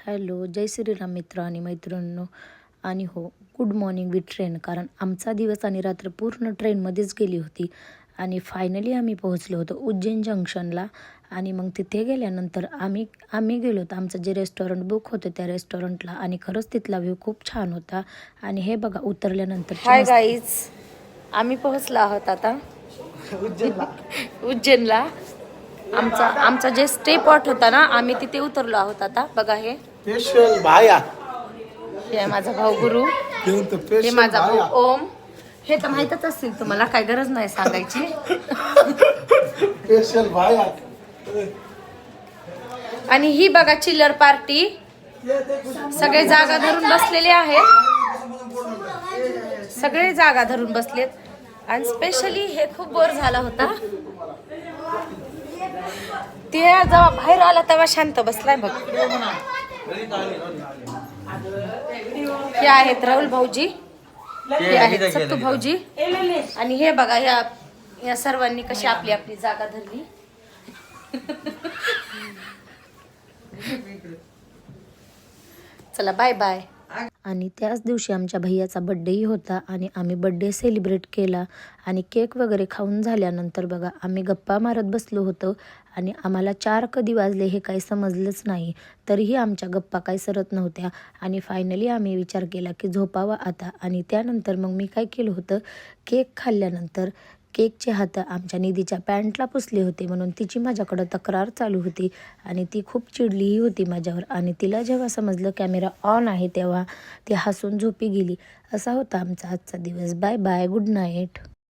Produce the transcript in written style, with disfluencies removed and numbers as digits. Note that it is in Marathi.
हॅलो, जय श्रीराम मित्र आणि मैत्रिणींनो. आणि हो, गुड मॉर्निंग विथ ट्रेन. कारण आमचा दिवस आणि रात्र पूर्ण ट्रेनमध्येच गेली होती. आणि फायनली आम्ही पोहोचलो होतो उज्जैन जंक्शनला. आणि मग तिथे गेल्यानंतर आम्ही गेलो होतो आमचं जे रेस्टॉरंट बुक होतं त्या रेस्टॉरंटला. आणि खरंच तिथला व्ह्यू खूप छान होता. आणि हे बघा उतरल्यानंतर हाय गाईज, आम्ही पोहोचलो आहोत आता उज्जैनला. आमचा जे स्टे पॉट होता ना, आम्ही तिथे उतरलो आहोत आता. बघा हे स्पेशल भाया, हे माझा भाऊ गुरु, हे माझा भाऊ ओम. हे तर माहीतच असतील तुम्हाला, काय गरज नाही सांगायची. स्पेशल भाया. आणि ही बघा चिल्लर पार्टी. सगळे जागा धरून बसलेले आहेत, सगळे जागा धरून बसलेत. आणि स्पेशली हे खूप बोर झाला होता. ते जेव्हा बाहेर आला तेव्हा शांत बसलाय बघ. हे आहेत राहुल भाऊजी, हे आहेत सत्तू भाऊजी. आणि हे बघा या सर्वांनी कशी आपली आपली जागा धरली. चला बाय बाय. आणि त्याच दिवशी आमच्या भैयाचा बड्डेही होता आणि आम्ही बड्डे सेलिब्रेट केला. आणि केक वगैरे खाऊन झाल्यानंतर बघा आम्ही गप्पा मारत बसलो होतो. आणि आम्हाला 4 कधी वाजले हे काही समजलंच नाही. तरीही आमच्या गप्पा काही सरत नव्हत्या. आणि फायनली आम्ही विचार केला की झोपावा आता. आणि त्यानंतर मग मी काय केलं होतं, केक खाल्ल्यानंतर केकचे हात आमच्या निधीच्या पॅन्टला पुसले होते म्हणून तिची माझ्याकडं तक्रार चालू होती. आणि ती खूप चिडलीही होती माझ्यावर. आणि तिला जेव्हा समजलं कॅमेरा ऑन आहे तेव्हा ती हसून झोपी गेली. असा होता आमचा आजचा दिवस. Bye bye, good night.